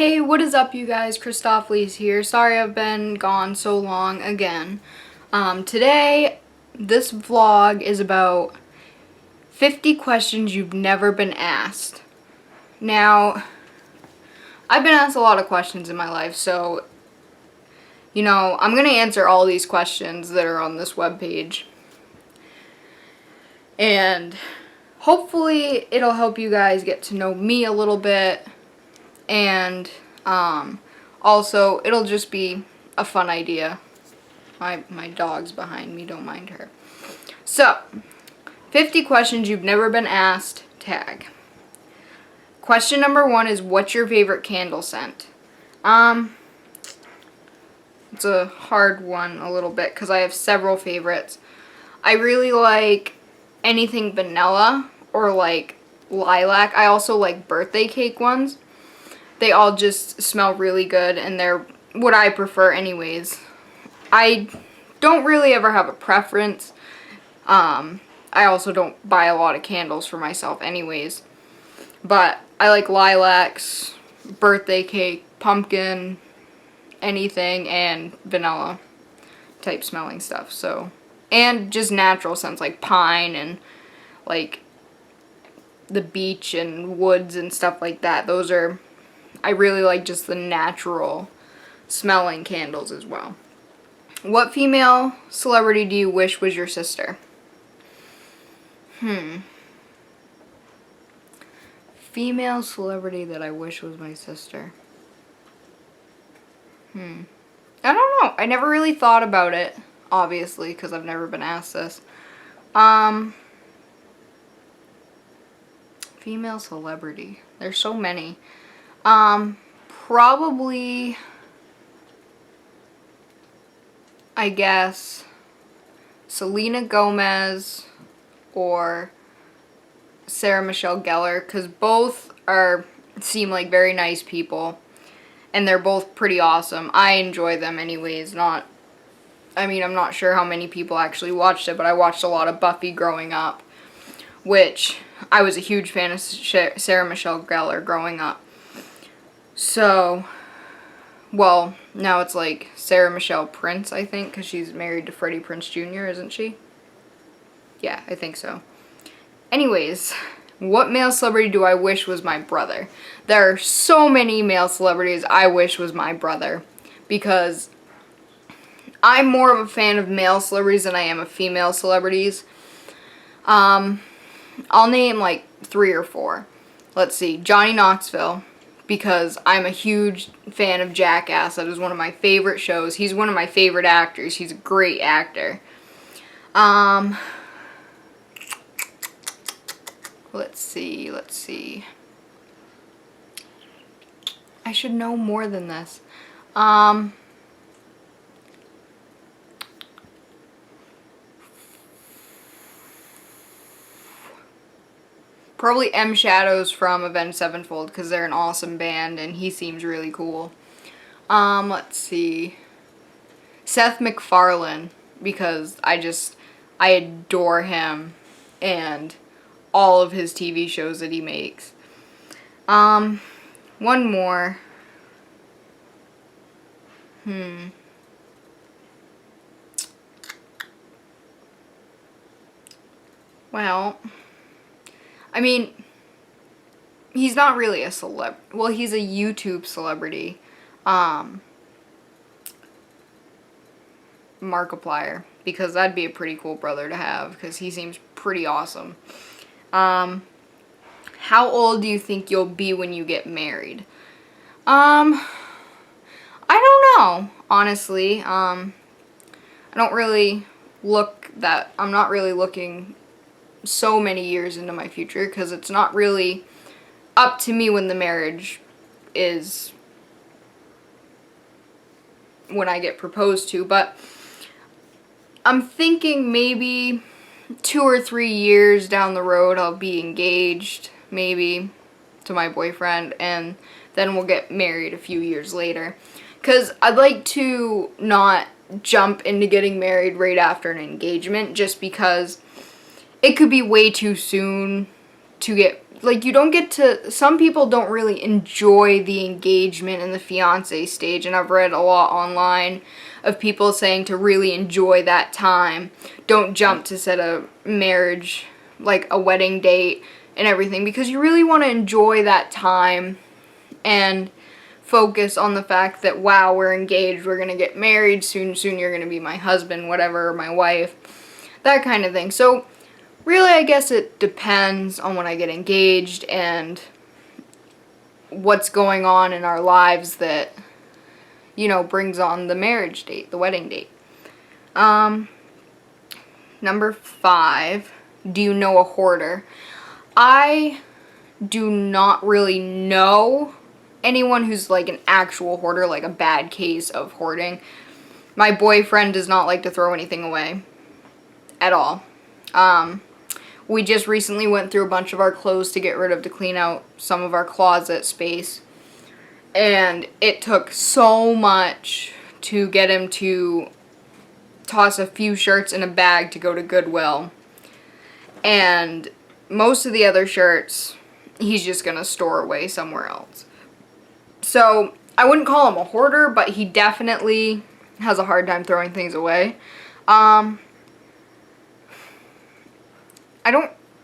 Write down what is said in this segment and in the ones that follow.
Hey, what is up, you guys? Krystapholees here. Sorry I've been gone so long again. Today, this vlog is about 50 questions you've never been asked. Now, I've been asked a lot of questions in my life, so, I'm going to answer all these questions that are on this webpage. And hopefully, it'll help you guys get to know me a little bit. And also, it'll just be a fun idea. My dog's behind me, don't mind her. So, 50 questions you've never been asked, tag. Question number 1 is, what's your favorite candle scent? It's a hard one a little bit because I have several favorites. I really like anything vanilla or like lilac. I also like birthday cake ones. They all just smell really good, and they're what I prefer anyways. I don't really ever have a preference. I also don't buy a lot of candles for myself anyways. But I like lilacs, birthday cake, pumpkin, anything, and vanilla type smelling stuff. So, and just natural scents like pine and like the beach and woods and stuff like that. I really like just the natural smelling candles as well. What female celebrity do you wish was your sister? Female celebrity that I wish was my sister. I don't know. I never really thought about it, obviously, because I've never been asked this. Female celebrity. There's so many. Probably, I guess, Selena Gomez or Sarah Michelle Gellar, because both seem like very nice people, and they're both pretty awesome. I enjoy them anyways. I'm not sure how many people actually watched it, but I watched a lot of Buffy growing up, which I was a huge fan of Sarah Michelle Gellar growing up. So, well, now it's like Sarah Michelle Prince, I think, because she's married to Freddie Prinze Jr., isn't she? Yeah, I think so. Anyways, what male celebrity do I wish was my brother? There are so many male celebrities I wish was my brother, because I'm more of a fan of male celebrities than I am of female celebrities. I'll name like 3 or 4. Let's see, Johnny Knoxville, because I'm a huge fan of Jackass. That is one of my favorite shows. He's one of my favorite actors. He's a great actor. Let's see. I should know more than this. Probably M Shadows from Avenged Sevenfold, because they're an awesome band and he seems really cool. Let's see. Seth MacFarlane, because I adore him and all of his TV shows that he makes. One more. Well, he's not really a celeb. Well, he's a YouTube celebrity. Markiplier, because that'd be a pretty cool brother to have, because he seems pretty awesome. How old do you think you'll be when you get married? I don't know, honestly. I'm not really looking so many years into my future, because it's not really up to me when the marriage is, when I get proposed to, but I'm thinking maybe 2 or 3 years down the road I'll be engaged, maybe, to my boyfriend, and then we'll get married a few years later, because I'd like to not jump into getting married right after an engagement, just because it could be way too soon to get like, you don't get to, some people don't really enjoy the engagement and the fiancé stage, and I've read a lot online of people saying to really enjoy that time. Don't jump to set a marriage, like a wedding date and everything, because you really want to enjoy that time and focus on the fact that, wow, we're engaged, we're going to get married soon you're going to be my husband, whatever, my wife, that kind of thing. So really, I guess it depends on when I get engaged and what's going on in our lives that, you know, brings on the marriage date, the wedding date. Number 5, do you know a hoarder? I do not really know anyone who's like an actual hoarder, like a bad case of hoarding. My boyfriend does not like to throw anything away at all. We just recently went through a bunch of our clothes to clean out some of our closet space. And it took so much to get him to toss a few shirts in a bag to go to Goodwill. And most of the other shirts, he's just gonna store away somewhere else. So I wouldn't call him a hoarder, but he definitely has a hard time throwing things away.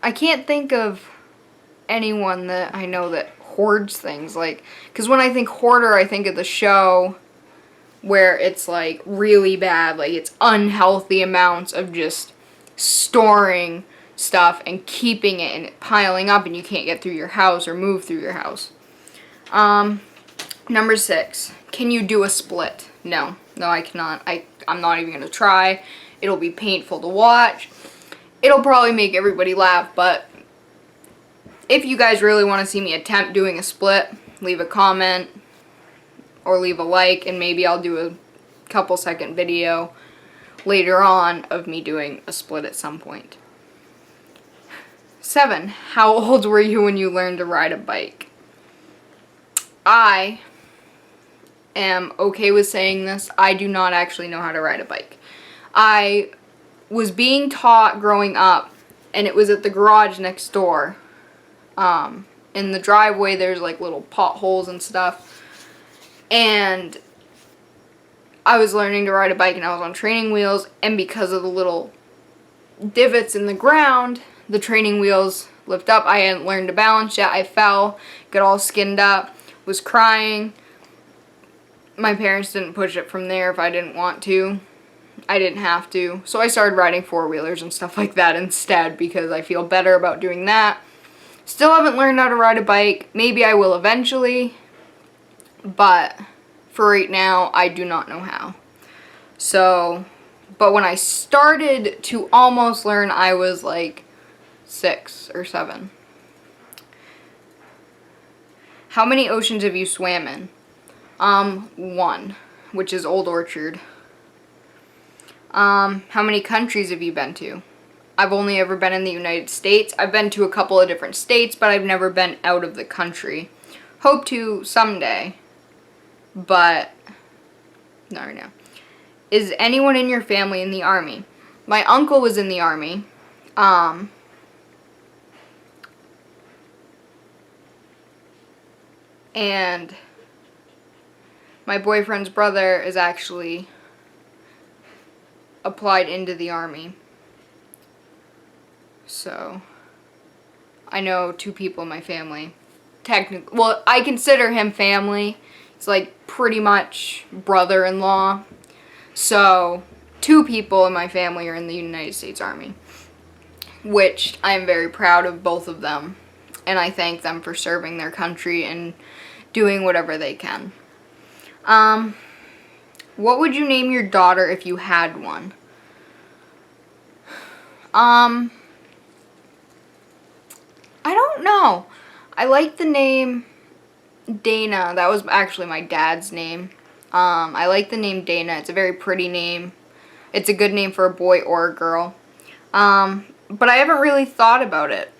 I can't think of anyone that I know that hoards things, like, because when I think hoarder, I think of the show where it's like really bad, like it's unhealthy amounts of just storing stuff and keeping it and it piling up and you can't get through your house or move through your house. Number 6, can you do a split? No, I cannot. I'm not even gonna try. It'll be painful to watch. It'll probably make everybody laugh, but if you guys really want to see me attempt doing a split, leave a comment or leave a like, and maybe I'll do a couple second video later on of me doing a split at some point. 7, how old were you when you learned to ride a bike? I am okay with saying this. I do not actually know how to ride a bike. I was being taught growing up, and it was at the garage next door. In the driveway, there's like little potholes and stuff. And I was learning to ride a bike, and I was on training wheels, and because of the little divots in the ground, the training wheels lift up. I hadn't learned to balance yet. I fell, got all skinned up, was crying. My parents didn't push it from there if I didn't want to. I didn't have to. So I started riding four-wheelers and stuff like that instead because I feel better about doing that. Still haven't learned how to ride a bike. Maybe I will eventually, but for right now, I do not know how. So, but when I started to almost learn, I was like 6 or 7. How many oceans have you swam in? 1, which is Old Orchard. How many countries have you been to? I've only ever been in the United States. I've been to a couple of different states, but I've never been out of the country. Hope to someday, but not right now. Is anyone in your family in the Army? My uncle was in the Army. And my boyfriend's brother is actually applied into the Army. So, I know 2 people in my family. Technically, well, I consider him family. It's like pretty much brother-in-law. So, 2 people in my family are in the United States Army, which I'm very proud of both of them. And I thank them for serving their country and doing whatever they can. What would you name your daughter if you had one? I don't know. I like the name Dana. That was actually my dad's name. I like the name Dana. It's a very pretty name. It's a good name for a boy or a girl. But I haven't really thought about it,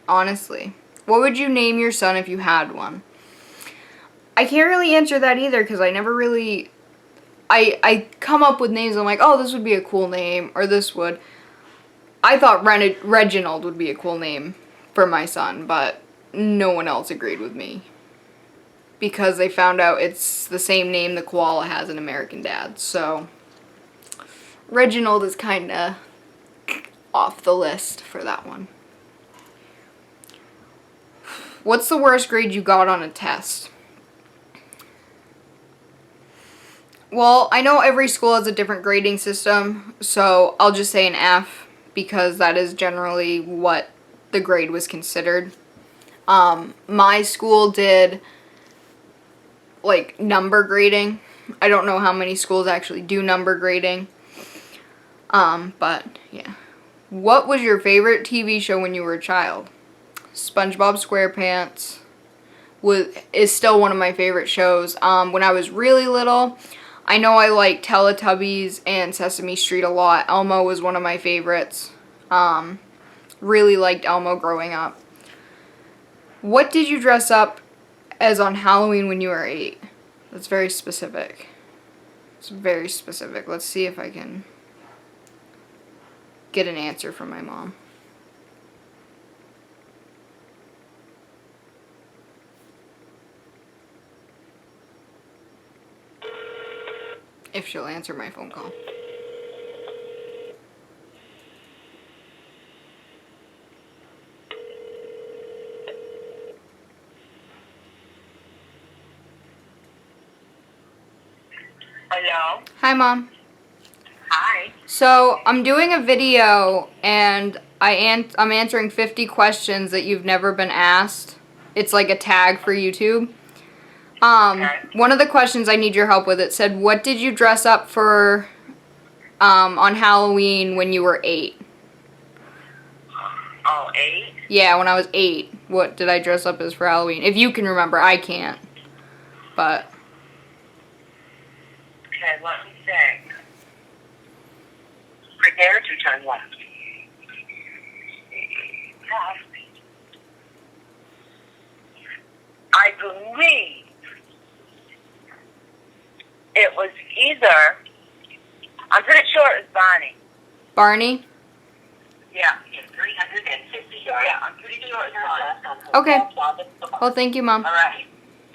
honestly. What would you name your son if you had one? I can't really answer that either because I never really... I come up with names and I'm like, oh, this would be a cool name, or this would. I thought Reginald would be a cool name for my son, but no one else agreed with me. Because they found out it's the same name the koala has in American Dad. So, Reginald is kind of off the list for that one. What's the worst grade you got on a test? Well, I know every school has a different grading system, so I'll just say an F because that is generally what the grade was considered. My school did like number grading. I don't know how many schools actually do number grading. But yeah. What was your favorite TV show when you were a child? SpongeBob SquarePants is still one of my favorite shows. When I was really little, I know I liked Teletubbies and Sesame Street a lot. Elmo was one of my favorites. Really liked Elmo growing up. What did you dress up as on Halloween when you were 8? That's very specific. It's very specific. Let's see if I can get an answer from my mom. If she'll answer my phone call. Hello? Hi, Mom. Hi. So, I'm doing a video, and I'm answering 50 questions that you've never been asked. It's like a tag for YouTube. Okay. One of the questions I need your help with, it said, what did you dress up for on Halloween when you were 8? Oh, 8? Yeah, when I was 8. What did I dress up as for Halloween? If you can remember, I can't. But Okay, let me think. Prepare to turn left. I believe it was either, I'm pretty sure it was Bonnie. Barney? Yeah. 350 yards. Yeah, I'm pretty sure it was Bonnie. Okay. Well, thank you, Mom. All right.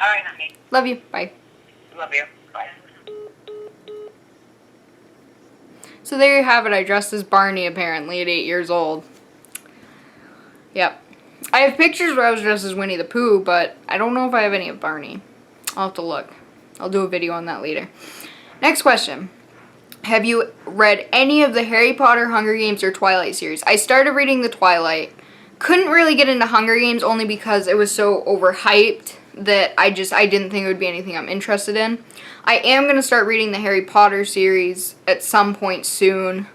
All right, honey. Love you. Bye. Love you. Bye. So there you have it. I dressed as Barney apparently at 8 years old. Yep. I have pictures where I was dressed as Winnie the Pooh, but I don't know if I have any of Barney. I'll have to look. I'll do a video on that later. Next question. Have you read any of the Harry Potter, Hunger Games, or Twilight series? I started reading the Twilight. Couldn't really get into Hunger Games only because it was so overhyped that I didn't think it would be anything I'm interested in. I am going to start reading the Harry Potter series at some point soon.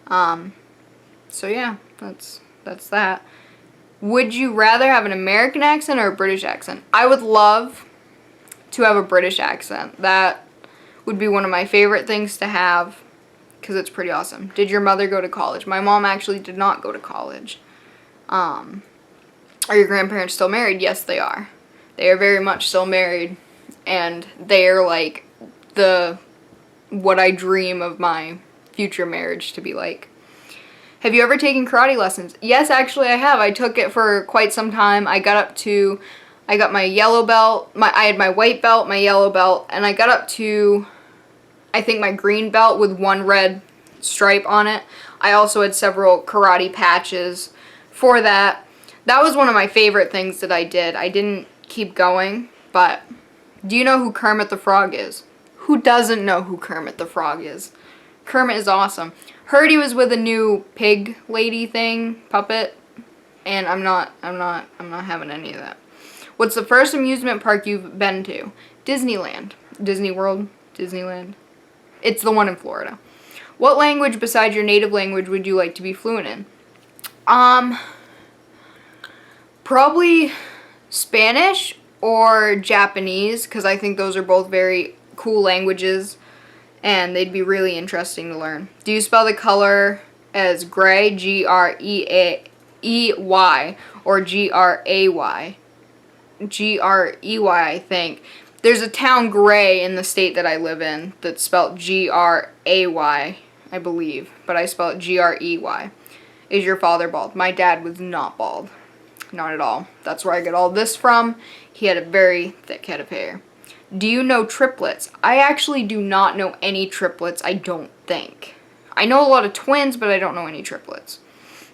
So yeah, that's that. Would you rather have an American accent or a British accent? I would love to have a British accent. That would be one of my favorite things to have because it's pretty awesome. Did your mother go to college? My mom actually did not go to college. Are your grandparents still married? Yes, they are. They are very much still married, and they are like what I dream of my future marriage to be like. Have you ever taken karate lessons? Yes, actually I have. I took it for quite some time. I got my yellow belt, I had my white belt, my yellow belt, and I got up to, I think, my green belt with one red stripe on it. I also had several karate patches for that. That was one of my favorite things that I did. I didn't keep going, but do you know who Kermit the Frog is? Who doesn't know who Kermit the Frog is? Kermit is awesome. Heard he was with a new pig lady thing, puppet, and I'm not having any of that. What's the first amusement park you've been to? Disneyland. Disney World? Disneyland? It's the one in Florida. What language besides your native language would you like to be fluent in? Probably Spanish or Japanese, because I think those are both very cool languages and they'd be really interesting to learn. Do you spell the color as gray, G-R-E-Y, or G-R-A-Y? G-R-E-Y, I think. There's a town, Gray, in the state that I live in that's spelled G-R-A-Y, I believe, but I spell it G-R-E-Y. Is your father bald? My dad was not bald. not at all. That's where I get all this from. He had a very thick head of hair. Do you know triplets? I actually do not know any triplets, I don't think. I know a lot of twins, but I don't know any triplets.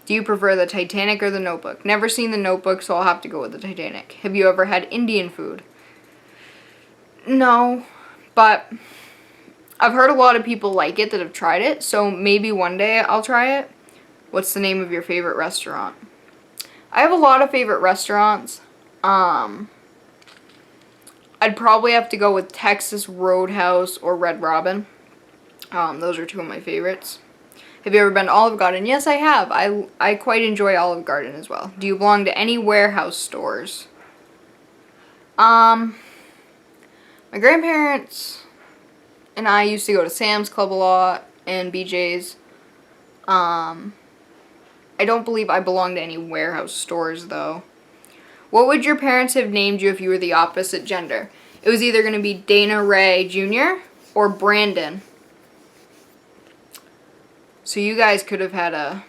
Do you prefer the Titanic or the Notebook? Never seen the Notebook, so I'll have to go with the Titanic. Have you ever had Indian food? No, but I've heard a lot of people like it that have tried it, so maybe one day I'll try it. What's the name of your favorite restaurant? I have a lot of favorite restaurants. I'd probably have to go with Texas Roadhouse or Red Robin. Those are two of my favorites. Have you ever been to Olive Garden? Yes, I have. I quite enjoy Olive Garden as well. Do you belong to any warehouse stores? My grandparents and I used to go to Sam's Club a lot and BJ's. I don't believe I belong to any warehouse stores, though. What would your parents have named you if you were the opposite gender? It was either going to be Dana Ray Jr. or Brandon. So you guys could have had a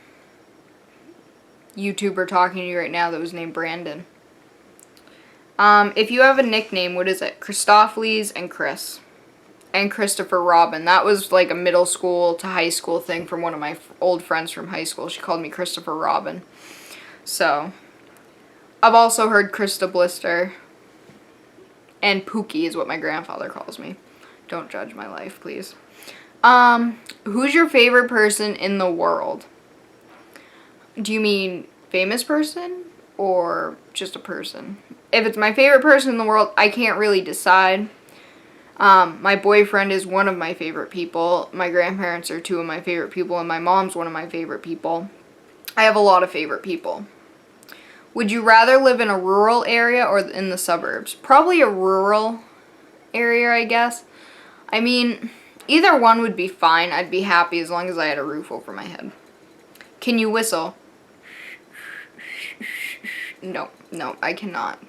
YouTuber talking to you right now that was named Brandon. If you have a nickname, what is it? Krystapholees and Chris. And Christopher Robin. That was like a middle school to high school thing from one of my old friends from high school. She called me Christopher Robin. So, I've also heard Krista Blister. And Pookie is what my grandfather calls me. Don't judge my life, please. Who's your favorite person in the world? Do you mean famous person or just a person? If it's my favorite person in the world, I can't really decide. My boyfriend is one of my favorite people. My grandparents are two of my favorite people, and my mom's one of my favorite people. I have a lot of favorite people. Would you rather live in a rural area or in the suburbs? Probably a rural area, I guess. I mean, either one would be fine. I'd be happy as long as I had a roof over my head. Can you whistle? No, I cannot.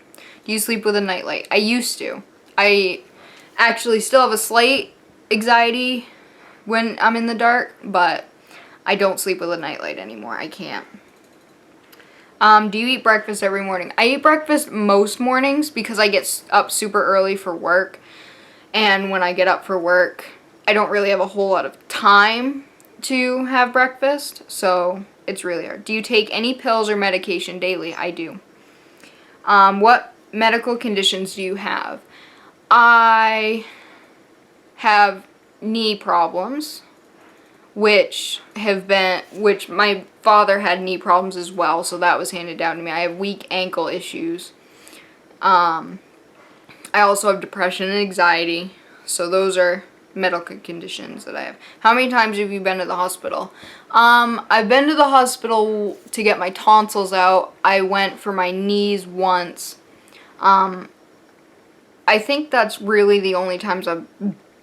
Do you sleep with a nightlight? I used to. I actually still have a slight anxiety when I'm in the dark, but I don't sleep with a nightlight anymore. I can't. Do you eat breakfast every morning? I eat breakfast most mornings because I get up super early for work, and when I get up for work, I don't really have a whole lot of time to have breakfast, so it's really hard. Do you take any pills or medication daily? I do. What medical conditions do you have? I have knee problems, which my father had knee problems as well, so that was handed down to me. I have weak ankle issues. I also have depression and anxiety, so those are medical conditions that I have. How many times have you been to the hospital? I've been to the hospital to get my tonsils out. I went for my knees once. I think that's really the only times I've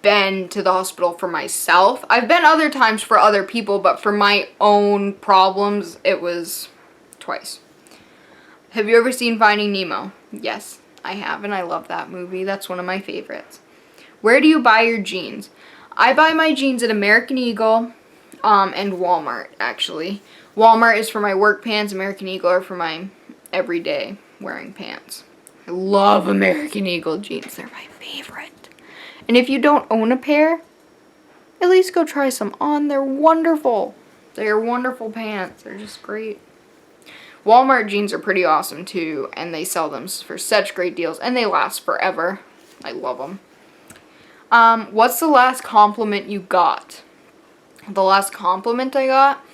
been to the hospital for myself. I've been other times for other people, but for my own problems, it was twice. Have you ever seen Finding Nemo? Yes, I have, and I love that movie. That's one of my favorites. Where do you buy your jeans? I buy my jeans at American Eagle and Walmart, actually. Walmart is for my work pants. American Eagle are for my everyday wearing pants. I love American Eagle jeans. They're my favorite. And if you don't own a pair, at least go try some on. They're wonderful. They're wonderful pants. They're just great. Walmart jeans are pretty awesome too, and they sell them for such great deals, and they last forever. I love them. What's the last compliment you got? The last compliment I got?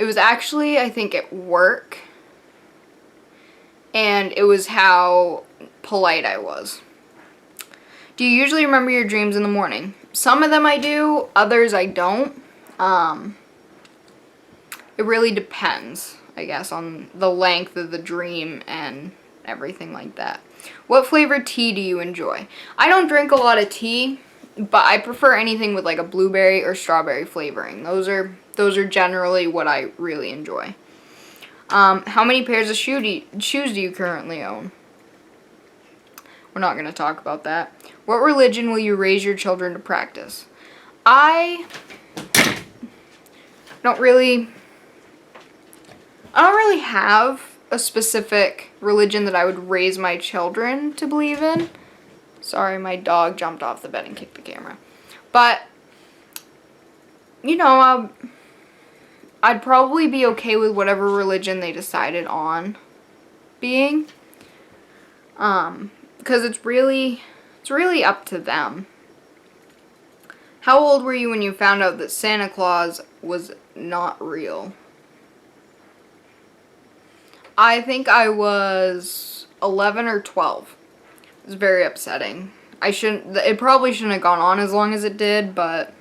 It was actually, I think, at work. And it was how polite I was. Do you usually remember your dreams in the morning? Some of them I do, others I don't. It really depends, I guess, on the length of the dream and everything like that. What flavored tea do you enjoy? I don't drink a lot of tea, but I prefer anything with like a blueberry or strawberry flavoring. Those are generally what I really enjoy. How many pairs of shoes do you currently own? We're not going to talk about that. What religion will you raise your children to practice? I don't really have a a specific religion that I would raise my children to believe in. Sorry, my dog jumped off the bed and kicked the camera. But, you know, I'd probably be okay with whatever religion they decided on being. Because it's really up to them. How old were you when you found out that Santa Claus was not real? I think I was 11 or 12. It was very upsetting. It probably shouldn't have gone on as long as it did, but,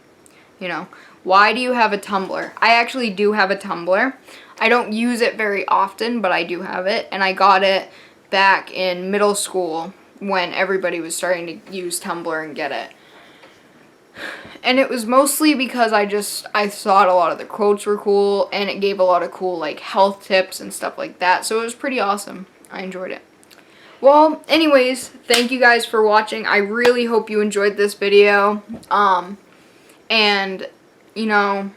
you know. Why do you have a Tumblr? I actually do have a Tumblr. I don't use it very often, but I do have it, and I got it back in middle school when everybody was starting to use Tumblr and get it. And it was mostly because I thought a lot of the quotes were cool, and it gave a lot of cool, like, health tips and stuff like that, so it was pretty awesome. I enjoyed it. Well, anyways, thank you guys for watching. I really hope you enjoyed this video. And, you know,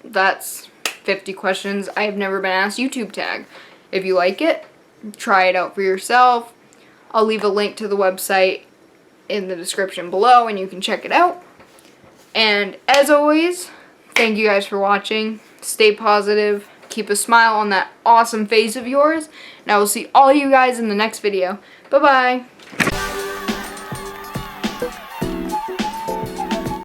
that's 50 questions I have never been asked YouTube tag. If you like it, try it out for yourself. I'll leave a link to the website in the description below, and you can check it out. And as always, thank you guys for watching. Stay positive. Keep a smile on that awesome face of yours. And I will see all you guys in the next video. Bye-bye.